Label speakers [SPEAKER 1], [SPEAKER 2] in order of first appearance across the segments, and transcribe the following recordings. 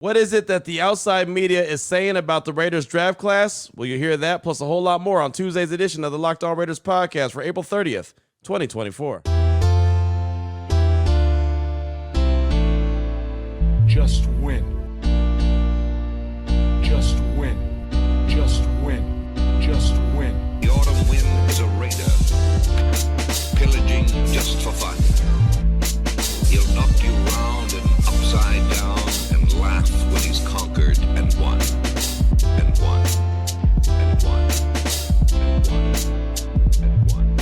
[SPEAKER 1] What is it that the outside media is saying about the Raiders draft class? Well, you hear that plus a whole lot more on Tuesday's edition of the Locked On Raiders podcast for April 30th, 2024.
[SPEAKER 2] Just win. Just win. Just win. Just win.
[SPEAKER 3] The autumn wind is a raider, pillaging just for fun. He'll knock you round and upside down and laugh when he's conquered and won. And won. And won. And won. And won.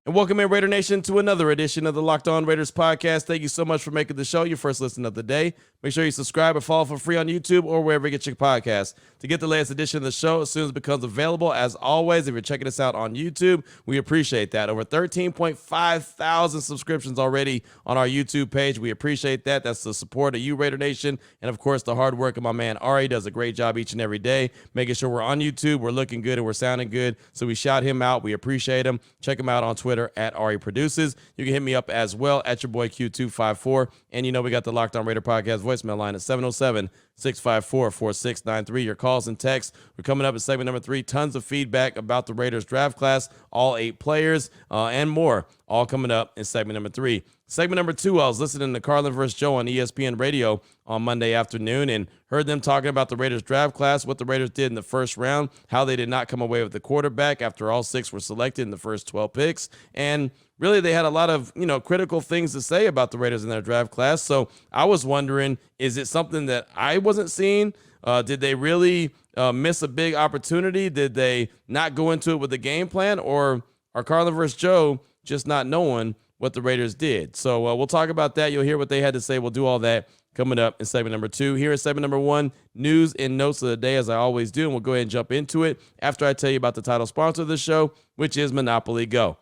[SPEAKER 1] And welcome in, Raider Nation, to another edition of the Locked On Raiders podcast. Thank you so much for making the show your first listen of the day. Make sure you subscribe and follow for free on YouTube or wherever you get your podcasts to get the latest edition of the show as soon as it becomes available. As always, if you're checking us out on YouTube, we appreciate that. Over 13.5 thousand subscriptions already on our YouTube page. We appreciate that. That's the support of you, Raider Nation, and of course the hard work of my man Ari. Does a great job each and every day making sure we're on YouTube, we're looking good, and we're sounding good. So we shout him out. We appreciate him. Check him out on Twitter at Ari Produces. You can hit me up as well at your boy Q254. And you know we got the Locked On Raider podcast voicemail line at 707-654-4693. Your calls and texts. We're coming up at segment number 3. Tons of feedback about the Raiders draft class, all 8 players, and more, all coming up in segment number 3. Segment number 2, I was listening to Carlin vs. Joe on ESPN Radio on Monday afternoon and heard them talking about the Raiders draft class, what the Raiders did in the first round, how they did not come away with the quarterback after all 6 were selected in the first 12 picks. And really, they had a lot of, critical things to say about the Raiders in their draft class. So I was wondering, is it something that I wasn't seeing? Did they really miss a big opportunity? Did they not go into it with a game plan? Or are Carlin vs. Joe just not knowing what the Raiders did? So we'll talk about that. You'll hear what they had to say. We'll do all that coming up in segment number 2. Here is segment number 1, news and notes of the day, as I always do. And we'll go ahead and jump into it after I tell you about the title sponsor of the show, which is Monopoly Go.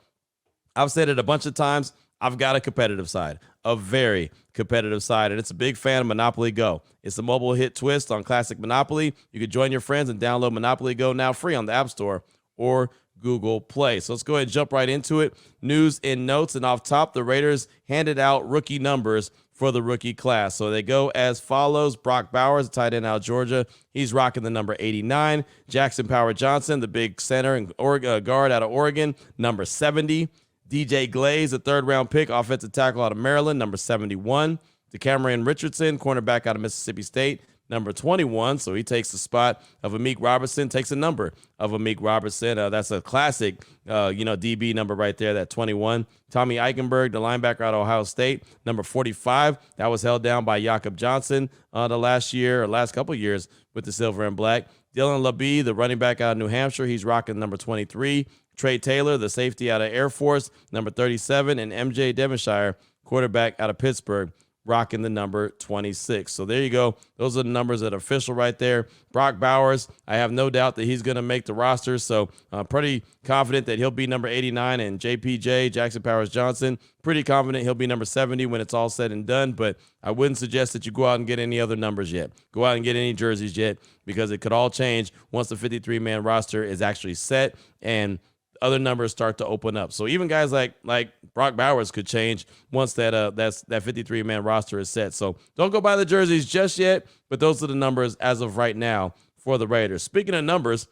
[SPEAKER 1] I've said it a bunch of times. I've got a competitive side, a very competitive side, and it's a big fan of Monopoly Go. It's a mobile hit twist on classic Monopoly. You can join your friends and download Monopoly Go now free on the App Store or Google Play. So let's go ahead and jump right into it. News and notes, and off top, the Raiders handed out rookie numbers for the rookie class. So they go as follows. Brock Bowers, tight end out of Georgia. He's rocking the number 89. Jackson Power Johnson, the big center and guard out of Oregon, number 70. DJ Glaze, a third-round pick, offensive tackle out of Maryland, number 71. DeCameron Richardson, cornerback out of Mississippi State, number 21. So he takes the spot of Amik Robertson, takes a number of Amik Robertson. That's a classic, DB number right there, that 21. Tommy Eichenberg, the linebacker out of Ohio State, number 45. That was held down by Jakob Johnson the last couple years with the silver and black. Dylan LaBee, the running back out of New Hampshire, he's rocking number 23. Trey Taylor, the safety out of Air Force, number 37, and MJ Devonshire, quarterback out of Pittsburgh, rocking the number 26. So there you go. Those are the numbers that are official right there. Brock Bowers, I have no doubt that he's going to make the roster, so pretty confident that he'll be number 89, and JPJ, Jackson Powers Johnson, pretty confident he'll be number 70 when it's all said and done, but I wouldn't suggest that you go out and get any other numbers yet. Go out and get any jerseys yet, because it could all change once the 53-man roster is actually set and other numbers start to open up. So even guys like Brock Bowers could change once that 53-man roster is set. So don't go buy the jerseys just yet, but those are the numbers as of right now for the Raiders. Speaking of numbers,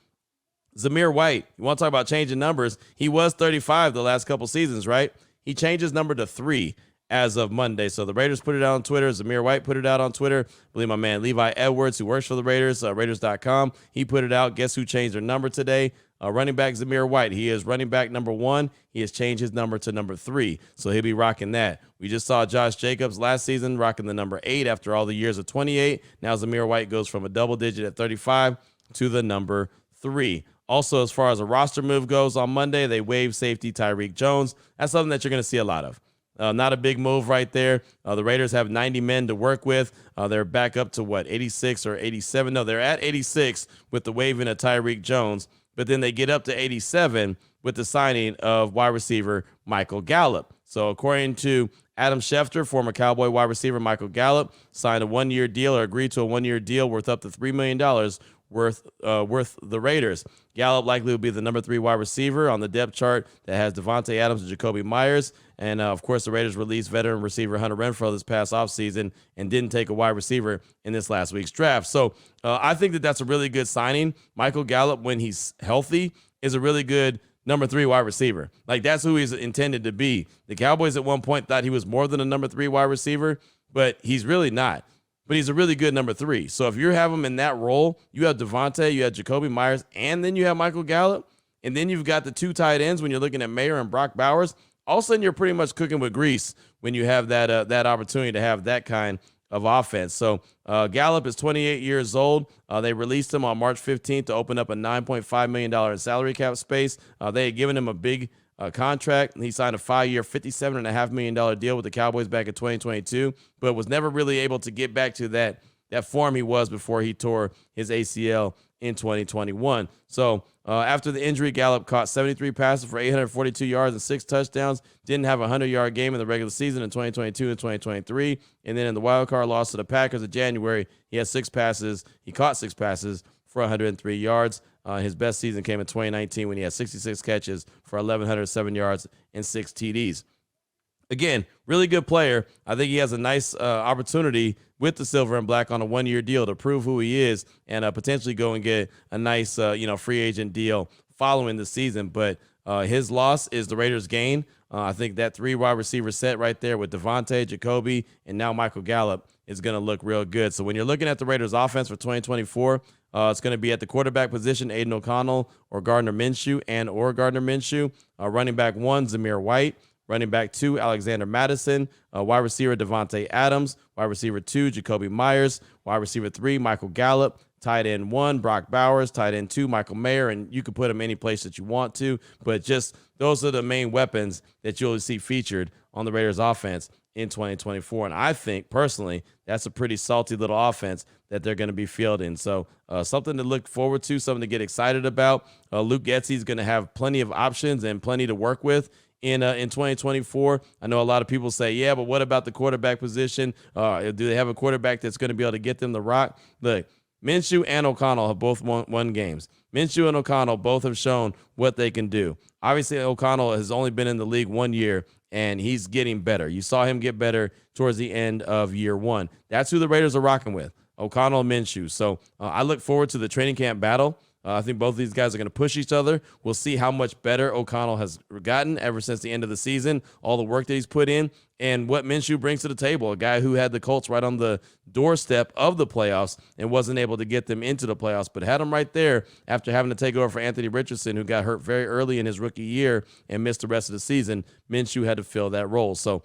[SPEAKER 1] Zamir White, you want to talk about changing numbers? He was 35 the last couple seasons, right? He changed his number to 3 as of Monday. So the Raiders put it out on Twitter. Zamir White put it out on Twitter. I believe my man Levi Edwards, who works for the Raiders, Raiders.com, he put it out. Guess who changed their number today? Running back Zamir White. He is running back number 1. He has changed his number to number 3, so he'll be rocking that. We just saw Josh Jacobs last season rocking the number 8 after all the years of 28. Now Zamir White goes from a double digit at 35 to the number 3. Also, as far as a roster move goes, on Monday, they waived safety Tyreek Jones. That's something that you're going to see a lot of. Not a big move right there. The Raiders have 90 men to work with. They're back up to 86 or 87? No, they're at 86 with the waiving of Tyreek Jones. But then they get up to 87 with the signing of wide receiver Michael Gallup. So according to Adam Schefter, former Cowboy wide receiver Michael Gallup signed a 1-year deal or agreed to a 1-year deal worth up to $3 million worth the Raiders. Gallup likely will be the number 3 wide receiver on the depth chart that has Devontae Adams and Jacoby Myers. And, of course, the Raiders released veteran receiver Hunter Renfrow this past offseason and didn't take a wide receiver in this last week's draft. So I think that that's a really good signing. Michael Gallup, when he's healthy, is a really good number 3 wide receiver. Like, that's who he's intended to be. The Cowboys at one point thought he was more than a number 3 wide receiver, but he's really not. But he's a really good number 3. So if you have him in that role, you have Devontae, you have Jacoby Myers, and then you have Michael Gallup, and then you've got the 2 tight ends when you're looking at Mayer and Brock Bowers. All of a sudden, you're pretty much cooking with grease when you have that opportunity to have that kind of offense. So Gallup is 28 years old. They released him on March 15th to open up a $9.5 million in salary cap space. They had given him a big contract. He signed a 5-year, $57.5 million deal with the Cowboys back in 2022, but was never really able to get back to that form he was before he tore his ACL in 2021. So after the injury, Gallup caught 73 passes for 842 yards and 6 touchdowns. Didn't have a 100-yard game in the regular season in 2022 and 2023. And then in the wildcard loss to the Packers in January, he had 6 passes. He caught 6 passes for 103 yards. His best season came in 2019 when he had 66 catches for 1,107 yards and 6 TDs. Again, really good player. I think he has a nice opportunity with the silver and black on a 1-year deal to prove who he is and potentially go and get a nice, free agent deal following the season. But his loss is the Raiders' gain. I think that 3 wide receiver set right there with Devontae, Jacoby, and now Michael Gallup is going to look real good. So when you're looking at the Raiders' offense for 2024, it's going to be at the quarterback position, Aiden O'Connell or Gardner Minshew. Running back 1, Zamir White. Running back 2, Alexander Mattison. Wide receiver, Devontae Adams. Wide receiver 2, Jacoby Myers. Wide receiver 3, Michael Gallup. Tight end 1, Brock Bowers. Tight end 2, Michael Mayer. And you can put him any place that you want to, but just those are the main weapons that you'll see featured on the Raiders offense in 2024. And I think, personally, that's a pretty salty little offense that they're going to be fielding. So something to look forward to, something to get excited about. Luke Getsy is going to have plenty of options and plenty to work with in 2024. I know a lot of people say, yeah, but what about the quarterback position? Do they have a quarterback that's going to be able to get them the rock? Look, Minshew and O'Connell have both won games. Minshew and O'Connell both have shown what they can do. Obviously, O'Connell has only been in the league 1 year, and he's getting better. You saw him get better towards the end of year 1. That's who the Raiders are rocking with, O'Connell and Minshew. So I look forward to the training camp battle. I think both of these guys are going to push each other. We'll see how much better O'Connell has gotten ever since the end of the season, all the work that he's put in, and what Minshew brings to the table, a guy who had the Colts right on the doorstep of the playoffs and wasn't able to get them into the playoffs, but had them right there after having to take over for Anthony Richardson, who got hurt very early in his rookie year and missed the rest of the season. Minshew had to fill that role. So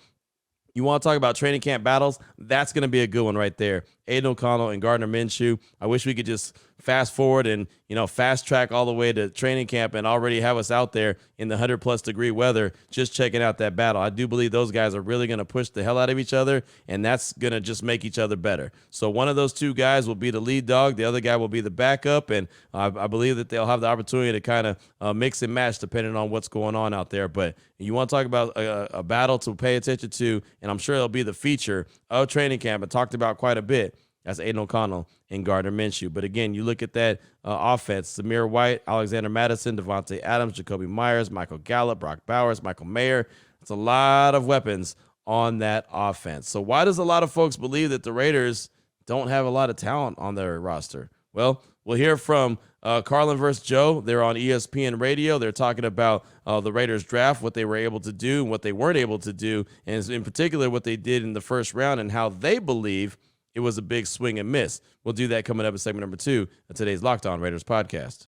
[SPEAKER 1] you want to talk about training camp battles? That's going to be a good one right there. Aiden O'Connell and Gardner Minshew. I wish we could just fast forward and, fast track all the way to training camp and already have us out there in the 100+ degree weather just checking out that battle. I do believe those guys are really going to push the hell out of each other, and that's going to just make each other better. So one of those 2 guys will be the lead dog. The other guy will be the backup, and I believe that they'll have the opportunity to kind of mix and match depending on what's going on out there. But you want to talk about a battle to pay attention to, and I'm sure it'll be the feature of training camp and talked about quite a bit. That's Aiden O'Connell and Gardner Minshew. But again, you look at that offense, Zamir White, Alexander Mattison, Devontae Adams, Jacoby Myers, Michael Gallup, Brock Bowers, Michael Mayer. It's a lot of weapons on that offense. So why does a lot of folks believe that the Raiders don't have a lot of talent on their roster? Well, we'll hear from Carlin versus Joe. They're on ESPN Radio. They're talking about the Raiders draft, what they were able to do and what they weren't able to do, and in particular what they did in the first round and how they believe it was a big swing and miss. We'll do that coming up in segment number 2 of today's Locked On Raiders podcast.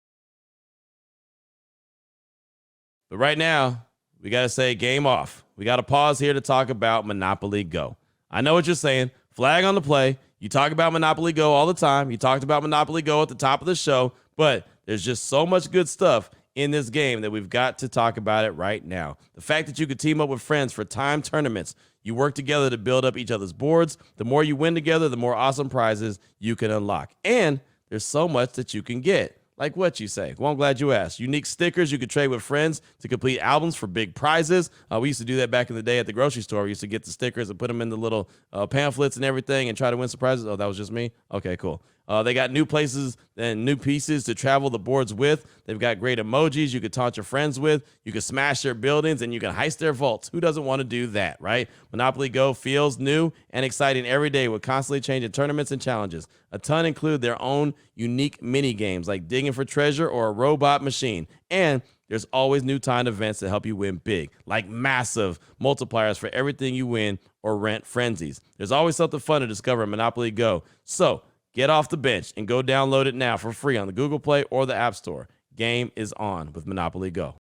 [SPEAKER 1] But right now, we got to say game off. We got to pause here to talk about Monopoly Go. I know what you're saying. Flag on the play. You talk about Monopoly Go all the time. You talked about Monopoly Go at the top of the show, but there's just so much good stuff in this game that we've got to talk about it right now. The fact that you could team up with friends for timed tournaments. You work together to build up each other's boards. The more you win together, the more awesome prizes you can unlock. And there's so much that you can get. Like what you say. Well, I'm glad you asked. Unique stickers you could trade with friends to complete albums for big prizes. We used to do that back in the day at the grocery store. We used to get the stickers and put them in the little pamphlets and everything and try to win some prizes. Oh, that was just me? Okay, cool. They got new places and new pieces to travel the boards with. They've got great emojis you could taunt your friends with. You can smash their buildings and you can heist their vaults. Who doesn't want to do that, right? Monopoly Go feels new and exciting every day with constantly changing tournaments and challenges. A ton include their own unique mini games like digging for treasure or a robot machine. And there's always new timed events that help you win big, like massive multipliers for everything you win or rent frenzies. There's always something fun to discover in Monopoly Go. So get off the bench and go download it now for free on the Google Play or the App Store. Game is on with Monopoly Go.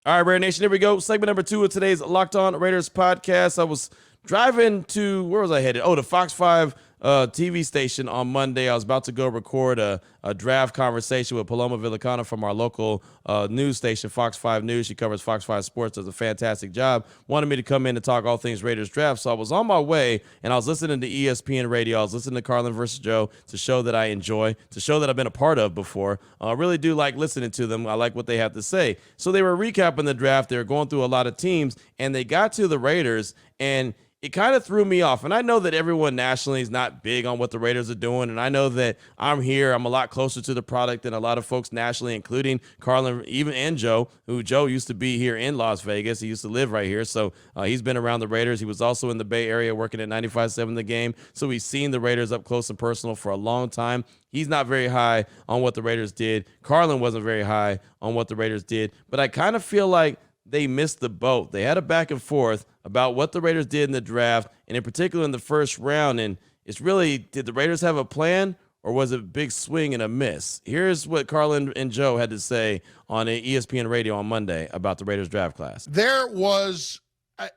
[SPEAKER 1] All right, Raider Nation, here we go. Segment number 2 of today's Locked On Raiders podcast. I was driving to, where was I headed? Oh, the Fox 5 TV station on Monday. I was about to go record a draft conversation with Paloma Villicana from our local news station, Fox 5 News. She covers Fox 5 Sports, does a fantastic job. Wanted me to come in and talk all things Raiders draft. So I was on my way, and I was listening to ESPN radio. I was listening to Carlin versus Joe, to show that I enjoy, to show that I've been a part of before. I really do like listening to them. I like what they have to say. So they were recapping the draft. They were going through a lot of teams, and they got to the Raiders, and it kind of threw me off. And I know that everyone nationally is not big on what the Raiders are doing. And I know that I'm here. I'm a lot closer to the product than a lot of folks nationally, including Carlin, even and Joe, who Joe used to be here in Las Vegas. He used to live right here. So he's been around the Raiders. He was also in the Bay Area working at 95.7 The Game. So he's seen the Raiders up close and personal for a long time. He's not very high on what the Raiders did. Carlin wasn't very high on what the Raiders did. But I kind of feel like they missed the boat. They had a back and forth about what the Raiders did in the draft, and in particular in the first round. And it's really, did the Raiders have a plan, or was it a big swing and a miss? Here's what Carlin and Joe had to say on ESPN radio on Monday about the Raiders draft class.
[SPEAKER 4] There was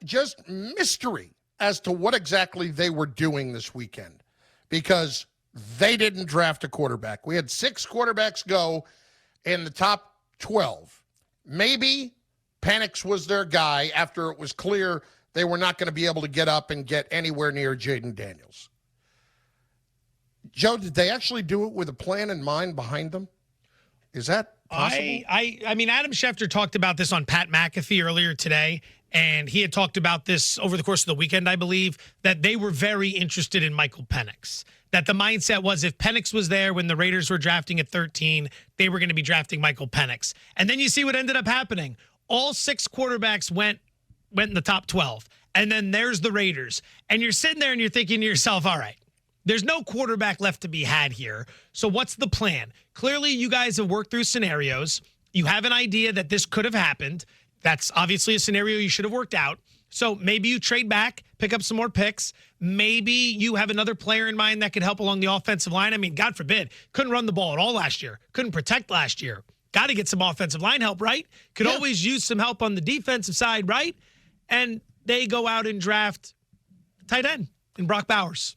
[SPEAKER 4] just mystery as to what exactly they were doing this weekend, because they didn't draft a quarterback. We had 6 quarterbacks go in the top 12. Maybe Penix was their guy after it was clear they were not going to be able to get up and get anywhere near Jaden Daniels. Joe, did they actually do it with a plan in mind behind them? Is that possible?
[SPEAKER 5] I mean, Adam Schefter talked about this on Pat McAfee earlier today, and he had talked about this over the course of the weekend, I believe, that they were very interested in Michael Penix. That the mindset was if Penix was there when the Raiders were drafting at 13, they were going to be drafting Michael Penix. And then you see what ended up happening. All 6 quarterbacks went in the top 12. And then there's the Raiders. And you're sitting there and you're thinking to yourself, all right, there's no quarterback left to be had here. So what's the plan? Clearly, you guys have worked through scenarios. You have an idea that this could have happened. That's obviously a scenario you should have worked out. So maybe you trade back, pick up some more picks. Maybe you have another player in mind that could help along the offensive line. I mean, God forbid, couldn't run the ball at all last year. Couldn't protect last year. Got to get some offensive line help, right? Could always use some help on the defensive side, right? And they go out and draft tight end in Brock Bowers,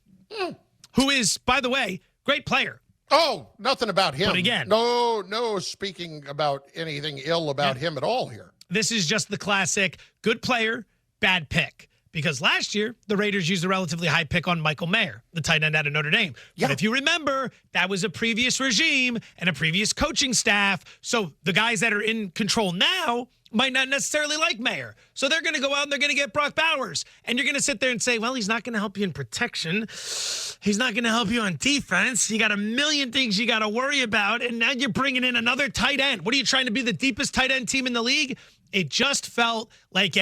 [SPEAKER 5] who is, by the way, great player.
[SPEAKER 4] Oh, nothing about him.
[SPEAKER 5] But again,
[SPEAKER 4] no speaking about anything ill about him at all here.
[SPEAKER 5] This is just the classic good player, bad pick. Because last year, the Raiders used a relatively high pick on Michael Mayer, the tight end out of Notre Dame. But if you remember, that was a previous regime and a previous coaching staff. So the guys that are in control now might not necessarily like Mayer. So they're going to go out and they're going to get Brock Bowers. And you're going to sit there and say, well, he's not going to help you in protection. He's not going to help you on defense. You got a million things you got to worry about. And now you're bringing in another tight end. What are you trying to be, the deepest tight end team in the league? It just felt like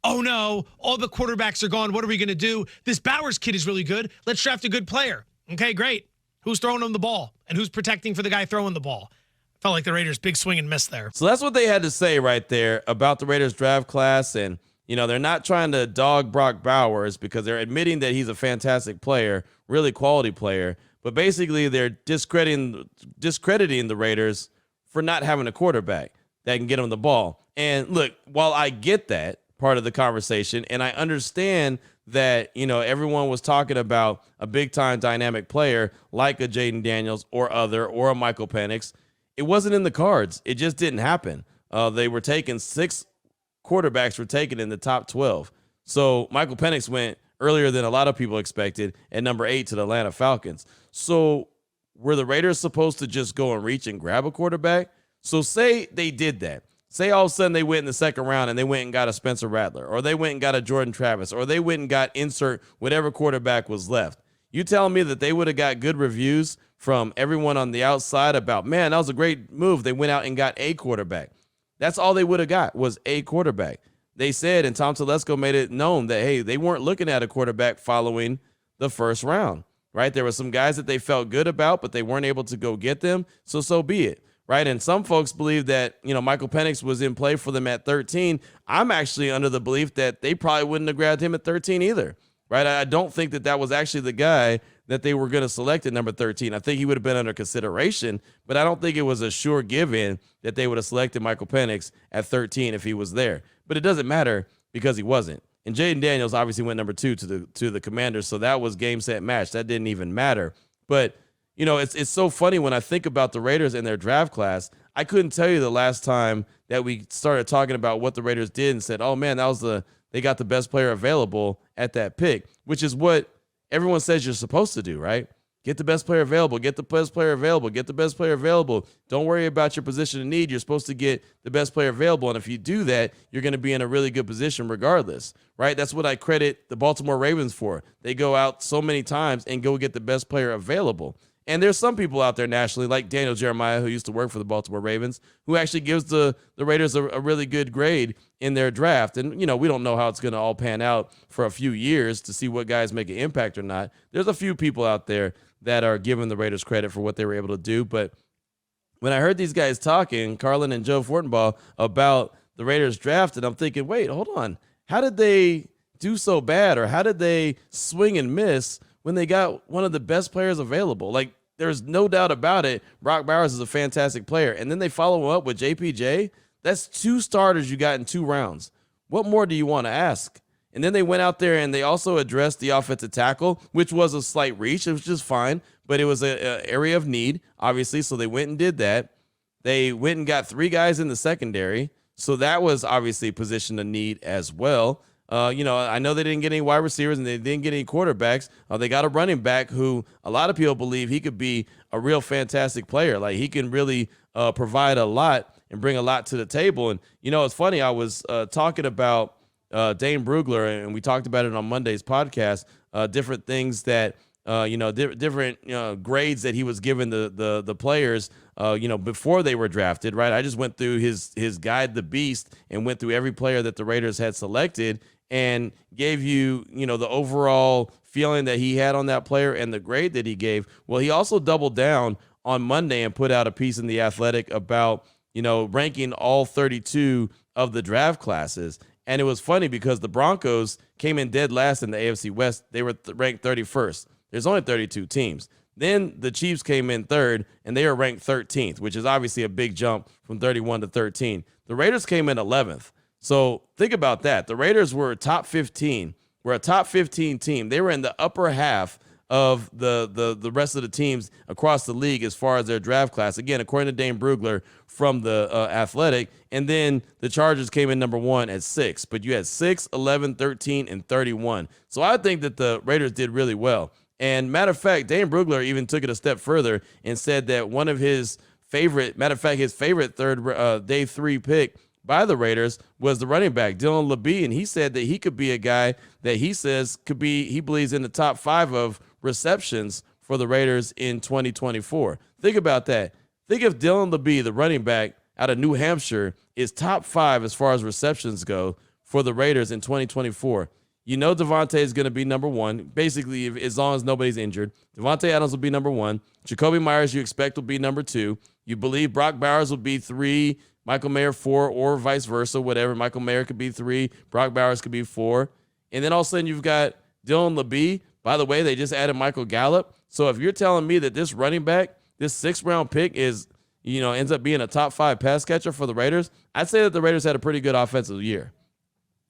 [SPEAKER 5] oh no, all the quarterbacks are gone. What are we going to do? This Bowers kid is really good. Let's draft a good player. Okay, great. Who's throwing him the ball? And who's protecting for the guy throwing the ball? Felt like the Raiders' big swing and miss there.
[SPEAKER 1] So that's what they had to say right there about the Raiders draft class. And, you know, they're not trying to dog Brock Bowers because they're admitting that he's a fantastic player, really quality player. But basically they're discrediting the Raiders for not having a quarterback that can get them the ball. And look, while I get that part of the conversation, and I understand that, you know, everyone was talking about a big-time dynamic player like a Jaden Daniels or a Michael Penix, it wasn't in the cards. It just didn't happen. They were taken 6 quarterbacks were taken in the top 12. So Michael Penix went earlier than a lot of people expected at number 8 to the Atlanta Falcons. So were the Raiders supposed to just go and reach and grab a quarterback? So say they did that. Say all of a sudden they went in the second round and they went and got a Spencer Rattler, or they went and got a Jordan Travis, or they went and got insert whatever quarterback was left. You telling me that they would have got good reviews from everyone on the outside about, man, that was a great move. They went out and got a quarterback. That's all they would have got was a quarterback. They said, and Tom Telesco made it known that, hey, they weren't looking at a quarterback following the first round, right? There were some guys that they felt good about, but they weren't able to go get them. So be it, right? And some folks believe that, Michael Penix was in play for them at 13. I'm actually under the belief that they probably wouldn't have grabbed him at 13 either, right? I don't think that was actually the guy that they were going to select at number 13. I think he would have been under consideration, but I don't think it was a sure give-in that they would have selected Michael Penix at 13 if he was there. But it doesn't matter because he wasn't. And Jaden Daniels obviously went number 2 to the Commanders, so that was game, set, match. That didn't even matter. But, it's so funny when I think about the Raiders and their draft class. I couldn't tell you the last time that we started talking about what the Raiders did and said, oh, man, they got the best player available at that pick, which is what everyone says you're supposed to do, right? Get the best player available, get the best player available, get the best player available. Don't worry about your position of need. You're supposed to get the best player available. And if you do that, you're going to be in a really good position regardless, right? That's what I credit the Baltimore Ravens for. They go out so many times and go get the best player available. And there's some people out there nationally, like Daniel Jeremiah, who used to work for the Baltimore Ravens, who actually gives the Raiders a really good grade in their draft. And, we don't know how it's going to all pan out for a few years to see what guys make an impact or not. There's a few people out there that are giving the Raiders credit for what they were able to do. But when I heard these guys talking, Carlin and Joe Fortenbaugh, about the Raiders draft, and I'm thinking, wait, hold on. How did they do so bad, or how did they swing and miss when they got one of the best players available? Like, there's no doubt about it. Brock Bowers is a fantastic player. And then they follow up with JPJ. That's 2 starters you got in 2 rounds. What more do you want to ask? And then they went out there and they also addressed the offensive tackle, which was a slight reach. It was just fine, but it was an area of need, obviously. So they went and did that. They went and got 3 guys in the secondary. So that was obviously a position of need as well. I know they didn't get any wide receivers and they didn't get any quarterbacks. They got a running back who a lot of people believe he could be a real fantastic player. Like, he can really provide a lot and bring a lot to the table. And, it's funny. I was talking about Dane Brugler, and we talked about it on Monday's podcast, different things that, different grades that he was giving the players, before they were drafted, right? I just went through his guide, The Beast, and went through every player that the Raiders had selected and gave you, the overall feeling that he had on that player and the grade that he gave. Well, he also doubled down on Monday and put out a piece in The Athletic about, ranking all 32 of the draft classes. And it was funny because the Broncos came in dead last in the AFC West. They were ranked 31st. There's only 32 teams. Then the Chiefs came in 3rd, and they are ranked 13th, which is obviously a big jump from 31 to 13. The Raiders came in 11th. So think about that. The Raiders were top 15. We're a top 15 team. They were in the upper half of the rest of the teams across the league as far as their draft class. Again, according to Dane Brugler from the Athletic. And then the Chargers came in number 1 at 6. But you had 6, 11, 13, and 31. So I think that the Raiders did really well. And matter of fact, Dane Brugler even took it a step further and said that one of his favorite, his favorite day 3 pick by the Raiders was the running back, Dylan LeBee. And he said that he could be a guy that he says he believes in the top 5 of receptions for the Raiders in 2024. Think about that. Think if Dylan LeBee, the running back out of New Hampshire, is top 5 as far as receptions go for the Raiders in 2024. Devontae is going to be number 1, basically, as long as nobody's injured. Devontae Adams will be number 1. Jacoby Myers, you expect, will be number 2. You believe Brock Bowers will be 3, Michael Mayer 4, or vice versa, whatever. Michael Mayer could be 3, Brock Bowers could be 4. And then all of a sudden you've got Dylan LeBee. By the way, they just added Michael Gallup. So if you're telling me that this running back, this 6th-round pick ends up being a top 5 pass catcher for the Raiders, I'd say that the Raiders had a pretty good offensive year.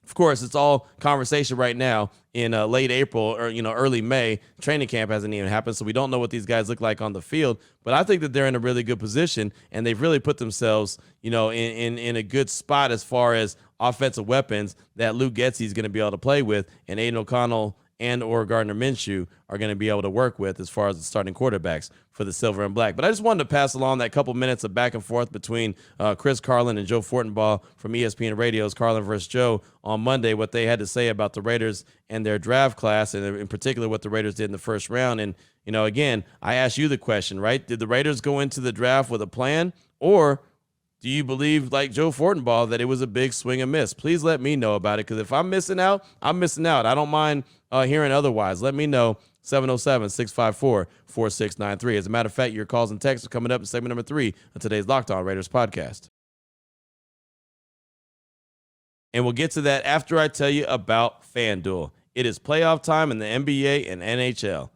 [SPEAKER 1] Of course, it's all conversation right now in late April or, early May. Training camp hasn't even happened, so we don't know what these guys look like on the field. But I think that they're in a really good position, and they've really put themselves, in a good spot as far as offensive weapons that Luke Getsy is going to be able to play with, and Aiden O'Connell and or Gardner Minshew are going to be able to work with as far as the starting quarterbacks for the Silver and Black. But I just wanted to pass along that couple minutes of back and forth between Chris Carlin and Joe Fortenbaugh from ESPN Radio's Carlin versus Joe on Monday, what they had to say about the Raiders and their draft class, and in particular what the Raiders did in the first round. And, again, I asked you the question, right? Did the Raiders go into the draft with a plan, or do you believe, like Joe Fortenbaugh, that it was a big swing and miss? Please let me know about it, because if I'm missing out, I'm missing out. I don't mind hearing otherwise. Let me know. 707-654-4693. As a matter of fact, your calls and texts are coming up in segment number 3 of today's Locked On Raiders podcast. And we'll get to that after I tell you about FanDuel. It is playoff time in the NBA and NHL.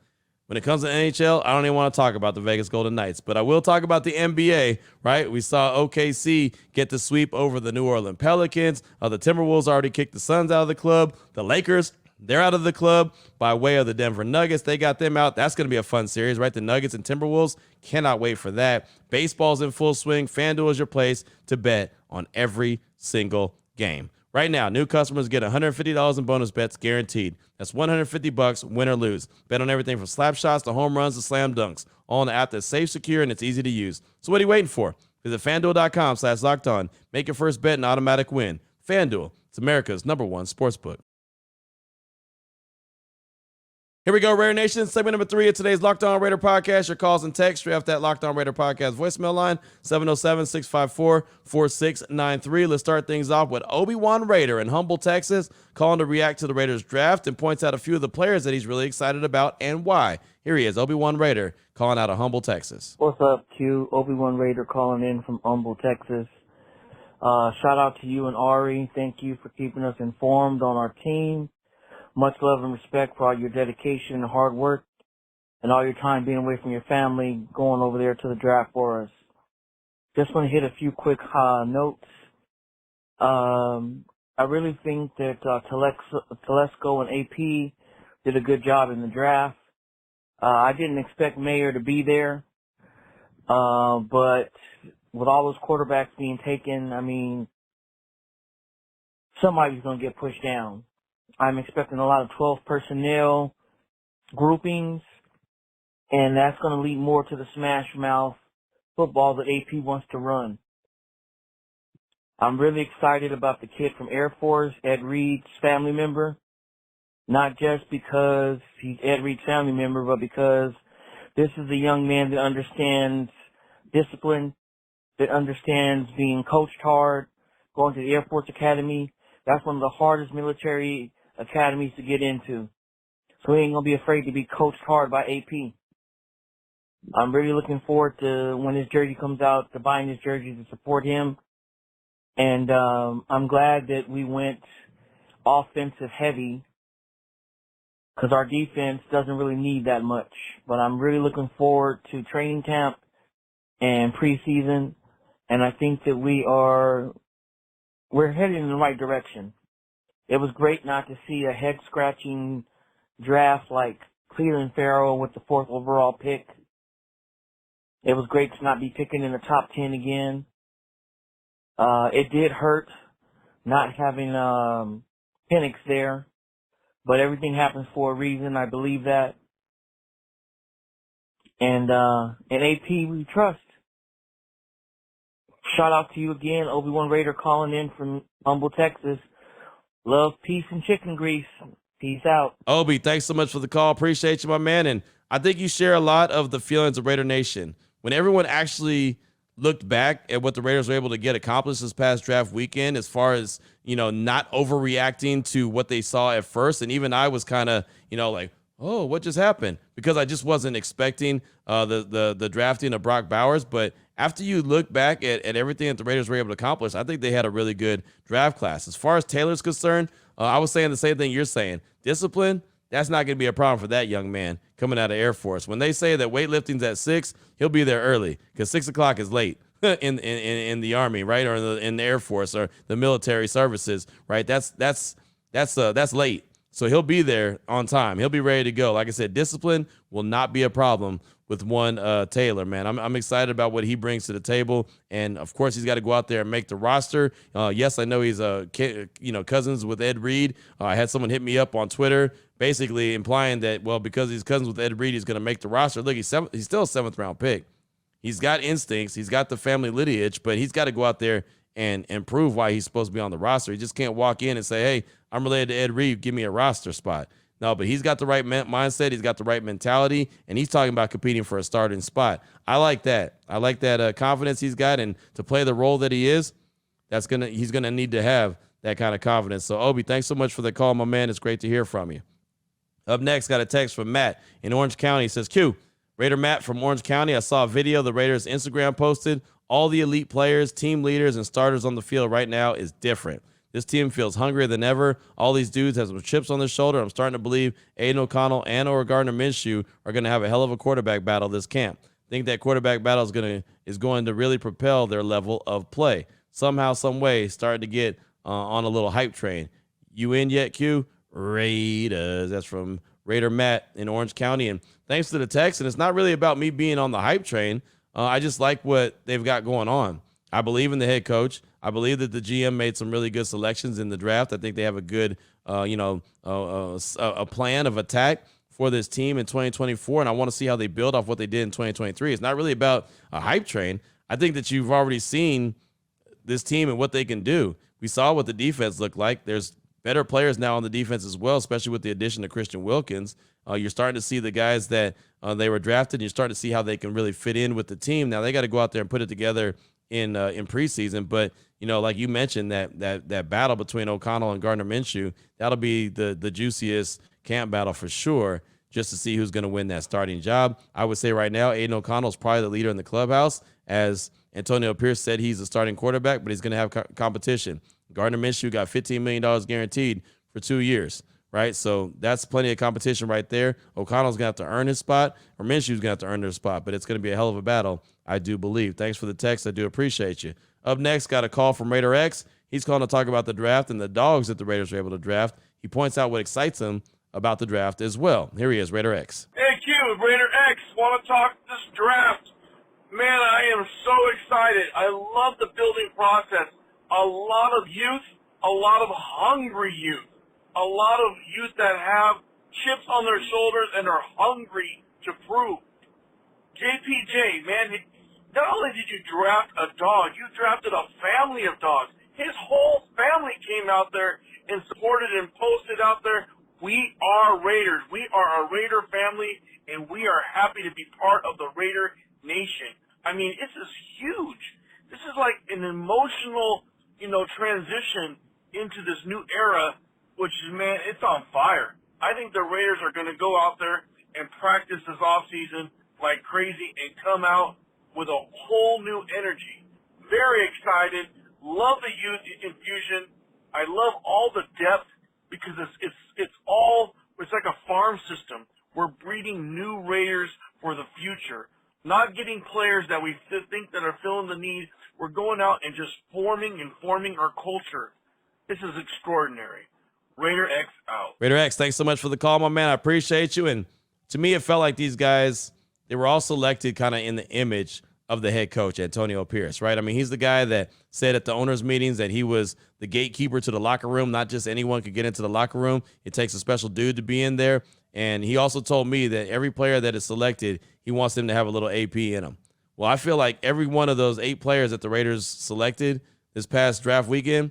[SPEAKER 1] When it comes to NHL, I don't even want to talk about the Vegas Golden Knights, but I will talk about the NBA, right? We saw OKC get the sweep over the New Orleans Pelicans. The Timberwolves already kicked the Suns out of the club. The Lakers, they're out of the club by way of the Denver Nuggets. They got them out. That's going to be a fun series, right? The Nuggets and Timberwolves. Cannot wait for that. Baseball's in full swing. FanDuel is your place to bet on every single game. Right now, new customers get $150 in bonus bets guaranteed. That's $150, win or lose. Bet on everything from slap shots to home runs to slam dunks. All in the app that's safe, secure, and it's easy to use. So what are you waiting for? Visit FanDuel.com/lockedon. Make your first bet an automatic win. FanDuel, it's America's #1 sportsbook. Here we go, Raider Nation. Segment number 3 of today's Locked On Raider podcast. Your calls and texts straight off that Locked On Raider podcast voicemail line, 707-654-4693. Let's start things off with Obi-Wan Raider in Humble, Texas, calling to react to the Raiders draft and points out a few of the players that he's really excited about and why. Here he is, Obi-Wan Raider, calling out of Humble, Texas.
[SPEAKER 6] What's up, Q? Obi-Wan Raider calling in from Humble, Texas. Shout out to you and Ari. Thank you for keeping us informed on our team. Much love and respect for all your dedication and hard work and all your time being away from your family, going over there to the draft for us. Just want to hit a few quick notes. I really think that Telesco and AP did a good job in the draft. I didn't expect Mayer to be there, but with all those quarterbacks being taken, I mean, somebody's going to get pushed down. I'm expecting a lot of 12 personnel groupings, and that's going to lead more to the smash mouth football that AP wants to run. I'm really excited about the kid from Air Force, Ed Reed's family member, not just because he's Ed Reed's family member, but because this is a young man that understands discipline, that understands being coached hard, going to the Air Force Academy. That's one of the hardest military academies to get into. So he ain't going to be afraid to be coached hard by AP. I'm really looking forward to when his jersey comes out, to buying his jersey to support him. And I'm glad that we went offensive heavy because our defense doesn't really need that much. But I'm really looking forward to training camp and preseason. And I think that we're headed in the right direction. It was great not to see a head-scratching draft like Cleveland Farrell with the 4th overall pick. It was great to not be picking in the top 10 again. It did hurt not having Penix there, but everything happens for a reason. I believe that. And AP, we trust. Shout out to you again, Obi-Wan Raider calling in from Humble, Texas. Love, peace, and chicken grease. Peace out.
[SPEAKER 1] Obi, thanks so much for the call. Appreciate you, my man. And I think you share a lot of the feelings of Raider Nation. When everyone actually looked back at what the Raiders were able to get accomplished this past draft weekend, as far as, not overreacting to what they saw at first. And even I was kind of, like, oh, what just happened? Because I just wasn't expecting the drafting of Brock Bowers. But after you look back at everything that the Raiders were able to accomplish, I think they had a really good draft class. As far as Taylor's concerned, I was saying the same thing you're saying. Discipline, that's not going to be a problem for that young man coming out of Air Force. When they say that weightlifting's at 6, he'll be there early because 6 o'clock is late in the Army, right? Or in the Air Force or the military services, right? That's late. So he'll be there on time. He'll be ready to go. Like I said, discipline will not be a problem with one Taylor, man. I'm excited about what he brings to the table. And, of course, he's got to go out there and make the roster. Yes, I know he's cousins with Ed Reed. I had someone hit me up on Twitter basically implying that, well, because he's cousins with Ed Reed, he's going to make the roster. Look, he's still a 7th-round pick. He's got instincts. He's got the family lineage, but he's got to go out there and prove why he's supposed to be on the roster. He just can't walk in and say, hey, I'm related to Ed Reed. Give me a roster spot. No, but he's got the right mindset. He's got the right mentality, and he's talking about competing for a starting spot. I like that. I like that confidence he's got, and to play the role that he is, he's gonna need to have that kind of confidence. So, Obi, thanks so much for the call, my man. It's great to hear from you. Up next, got a text from Matt in Orange County. He says, Q, Raider Matt from Orange County. I saw a video the Raiders Instagram posted. All the elite players, team leaders, and starters on the field right now is different. This team feels hungrier than ever. All these dudes have some chips on their shoulder. I'm starting to believe Aiden O'Connell and or Gardner Minshew are going to have a hell of a quarterback battle this camp. I think that quarterback battle is going to really propel their level of play. Somehow, some way, starting to get on a little hype train. You in yet, Q? Raiders. That's from Raider Matt in Orange County. And thanks to the text. And it's not really about me being on the hype train. I just like what they've got going on. I believe in the head coach. I believe that the GM made some really good selections in the draft. I think they have a good, a plan of attack for this team in 2024, and I want to see how they build off what they did in 2023. It's not really about a hype train. I think that you've already seen this team and what they can do. We saw what the defense looked like. There's better players now on the defense as well, especially with the addition of Christian Wilkins. You're starting to see the guys that they were drafted, and you're starting to see how they can really fit in with the team. Now, they got to go out there and put it together in preseason, but like you mentioned, that battle between O'Connell and Gardner Minshew, that'll be the juiciest camp battle for sure, just to see who's going to win that starting job. I would say right now, Aiden O'Connell is probably the leader in the clubhouse. As Antonio Pierce said, he's a starting quarterback, but he's going to have competition. Gardner Minshew got $15 million guaranteed for 2 years, right? So that's plenty of competition right there. O'Connell's going to have to earn his spot, or Minshew's going to have to earn their spot, but it's going to be a hell of a battle, I do believe. Thanks for the text. I do appreciate you. Up next, got a call from Raider X. He's calling to talk about the draft and the dogs that the Raiders were able to draft. He points out what excites him about the draft as well. Here he is, Raider X.
[SPEAKER 7] Hey, Q, Raider X. Want to talk this draft? Man, I am so excited. I love the building process. A lot of youth, a lot of hungry youth, a lot of youth that have chips on their shoulders and are hungry to prove. JPJ, man, not only did you draft a dog, you drafted a family of dogs. His whole family came out there and supported and posted out there, we are Raiders. We are a Raider family, and we are happy to be part of the Raider Nation. I mean, this is huge. This is like an emotional, transition into this new era, which is, man, it's on fire. I think the Raiders are going to go out there and practice this offseason like crazy and come out with a whole new energy. Very excited. Love the youth infusion. I love all the depth because it's like a farm system. We're breeding new Raiders for the future. Not getting players that we think that are filling the need. We're going out and just forming our culture. This is extraordinary. Raider X out.
[SPEAKER 1] Raider X, thanks so much for the call, my man. I appreciate you. And to me, it felt like these guys, they were all selected kind of in the image of the head coach, Antonio Pierce, right? I mean, he's the guy that said at the owners' meetings that he was the gatekeeper to the locker room. Not just anyone could get into the locker room. It takes a special dude to be in there. And he also told me that every player that is selected, he wants them to have a little AP in them. Well, I feel like every one of those 8 players that the Raiders selected this past draft weekend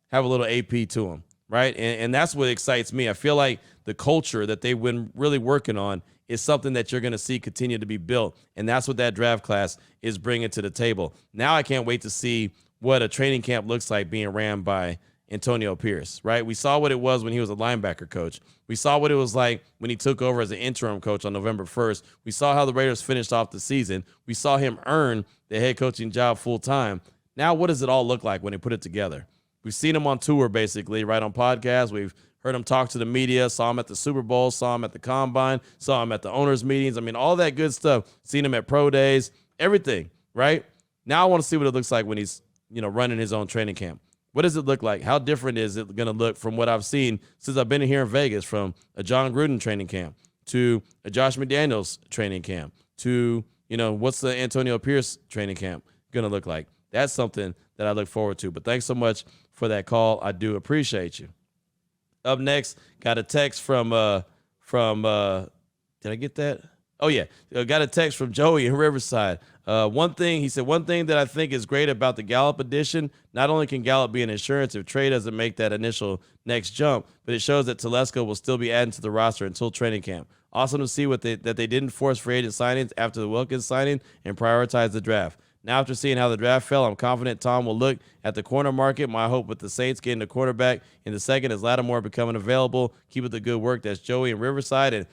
[SPEAKER 1] have a little AP to them, right? And that's what excites me. I feel like the culture that they've been really working on is something that you're going to see continue to be built. And that's what that draft class is bringing to the table. Now I can't wait to see what a training camp looks like being ran by Antonio Pierce, right? We saw what it was when he was a linebacker coach. We saw what it was like when he took over as an interim coach on November 1st. We saw how the Raiders finished off the season. We saw him earn the head coaching job full time. Now, what does it all look like when they put it together? We've seen him on tour, basically, right, on podcasts. We've heard him talk to the media, saw him at the Super Bowl, saw him at the Combine, saw him at the owners' meetings. I mean, all that good stuff. Seen him at pro days, everything, right? Now I want to see what it looks like when he's, running his own training camp. What does it look like? How different is it going to look from what I've seen since I've been here in Vegas, from a John Gruden training camp to a Josh McDaniels training camp to, what's the Antonio Pierce training camp going to look like? That's something that I look forward to. But thanks so much for that call. I do appreciate you. Up next, got a text from from did I get that? Oh, yeah. Got a text from Joey in Riverside. He said, one thing that I think is great about the Gallup edition, not only can Gallup be an insurance if Trey doesn't make that initial next jump, but it shows that Telesco will still be added to the roster until training camp. Awesome to see that they didn't force free agent signings after the Wilkins signing and prioritize the draft. Now, after seeing how the draft fell, I'm confident Tom will look at the corner market. My hope with the Saints getting the quarterback in the second is Lattimore becoming available. Keep up the good work. That's Joey in Riverside. And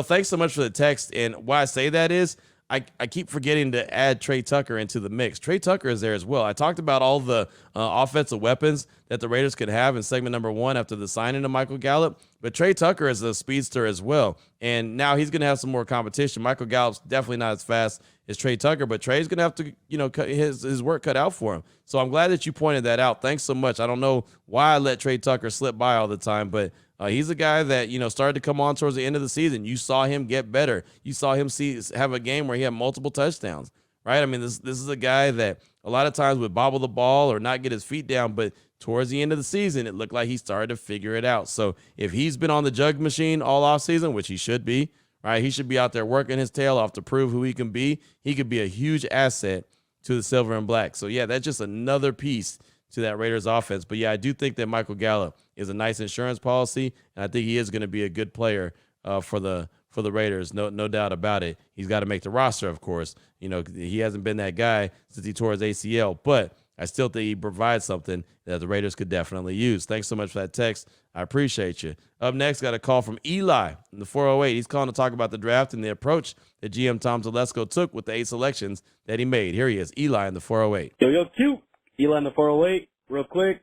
[SPEAKER 1] thanks so much for the text. And why I say that is I keep forgetting to add Trey Tucker into the mix. Trey Tucker is there as well. I talked about all the offensive weapons that the Raiders could have in segment number 1 after the signing of Michael Gallup. But Trey Tucker is a speedster as well. And now he's going to have some more competition. Michael Gallup's definitely not as fast as Trey Tucker, but Trey's going to have to, cut his work cut out for him. So I'm glad that you pointed that out. Thanks so much. I don't know why I let Trey Tucker slip by all the time, but he's a guy that, started to come on towards the end of the season. You saw him get better. You saw him have a game where he had multiple touchdowns, right? I mean, this is a guy that a lot of times would bobble the ball or not get his feet down, but towards the end of the season, it looked like he started to figure it out. So if he's been on the jug machine all offseason, which he should be, right? He should be out there working his tail off to prove who he can be. He could be a huge asset to the Silver and Black. So, yeah, that's just another piece to that Raiders offense. But, yeah, I do think that Michael Gallup is a nice insurance policy, and I think he is going to be a good player for the Raiders, no doubt about it. He's got to make the roster, of course. He hasn't been that guy since he tore his ACL, but I still think he provides something that the Raiders could definitely use. Thanks so much for that text. I appreciate you. Up next, got a call from Eli in the 408. He's calling to talk about the draft and the approach that GM Tom Telesco took with the 8 selections that he made. Here he is, Eli in the 408.
[SPEAKER 8] Yo, Q. Eli in the 408, real quick.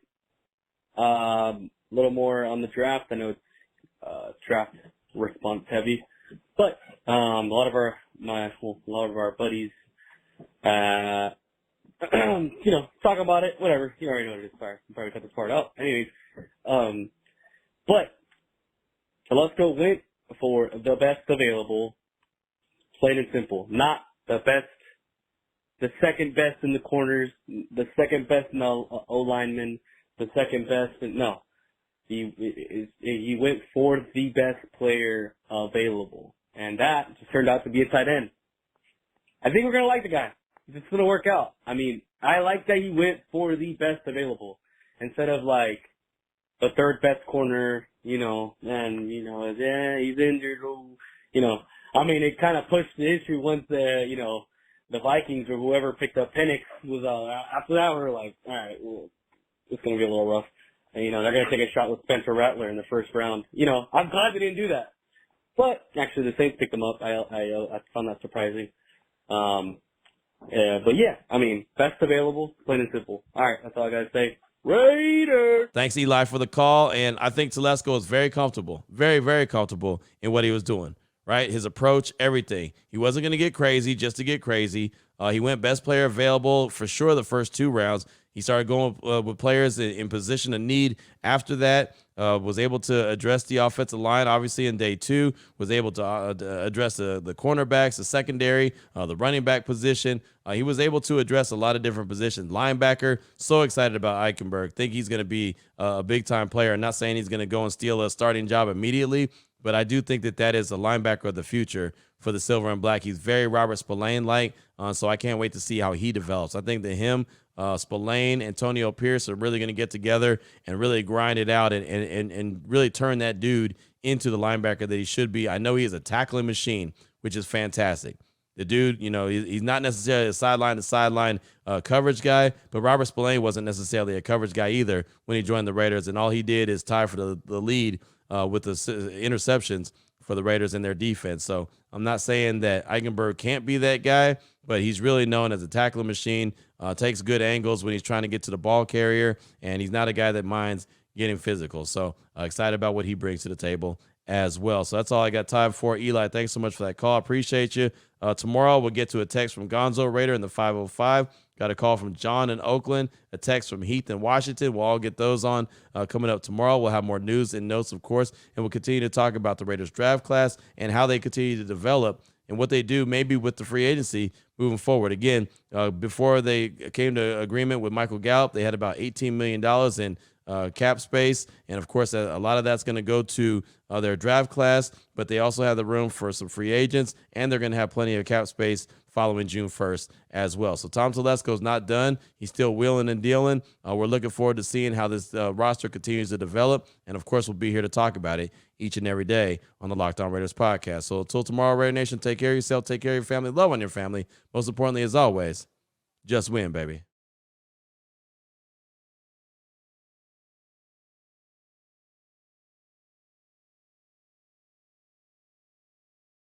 [SPEAKER 8] A little more on the draft. I know it's draft response heavy, but a lot of our buddies, talk about it, whatever. You already know what it is. Sorry, I'm probably cut this part out. Anyways, but Telesco went for the best available, plain and simple. Not the best, the second best in the corners, the second best in the O-lineman, the second best. No, he went for the best player available, and that just turned out to be a tight end. I think we're gonna like the guy. It's going to work out. I mean, I like that he went for the best available instead of like the third best corner, he's injured. I mean, it kind of pushed the issue once the Vikings or whoever picked up Penix was, after that we're like, all right, well, it's going to be a little rough. And, they're going to take a shot with Spencer Rattler in the first round. I'm glad they didn't do that. But actually the Saints picked him up. I found that surprising. But yeah, I mean, best available, plain and simple. All right, that's all I got to say. Raiders!
[SPEAKER 1] Thanks, Eli, for the call. And I think Telesco was very comfortable, very, very comfortable in what he was doing, right? His approach, everything. He wasn't going to get crazy just to get crazy. He went best player available for sure the first 2 rounds. He started going with players in position of need after that, was able to address the offensive line, obviously, in day 2, was able to address the cornerbacks, the secondary, the running back position. He was able to address a lot of different positions. Linebacker, so excited about Eichenberg. Think he's going to be a big-time player. I'm not saying he's going to go and steal a starting job immediately, but I do think that is a linebacker of the future for the Silver and Black. He's very Robert Spillane-like, so I can't wait to see how he develops. I think that him, Spillane, Antonio Pierce are really going to get together and really grind it out and really turn that dude into the linebacker that he should be. I know he is a tackling machine, which is fantastic. The dude, he's not necessarily a sideline-to-sideline coverage guy, but Robert Spillane wasn't necessarily a coverage guy either when he joined the Raiders, and all he did is tie for the lead with the interceptions for the Raiders in their defense. So I'm not saying that Eichenberg can't be that guy, but he's really known as a tackling machine, takes good angles when he's trying to get to the ball carrier, and he's not a guy that minds getting physical. So excited about what he brings to the table as well. So that's all I got time for. Eli, thanks so much for that call. Appreciate you. Tomorrow we'll get to a text from Gonzo Raider in the 505. Got a call from John in Oakland, a text from Heath in Washington. We'll all get those on coming up tomorrow. We'll have more news and notes, of course, and we'll continue to talk about the Raiders draft class and how they continue to develop and what they do maybe with the free agency moving forward. Again, before they came to agreement with Michael Gallup, they had about $18 million in cap space. And, of course, a lot of that's going to go to their draft class, but they also have the room for some free agents, and they're going to have plenty of cap space following June 1st as well. So Tom Telesco's not done. He's still wheeling and dealing. We're looking forward to seeing how this roster continues to develop. And, of course, we'll be here to talk about it each and every day on the Locked On Raiders podcast. So until tomorrow, Raider Nation, take care of yourself, take care of your family, love on your family. Most importantly, as always, just win, baby.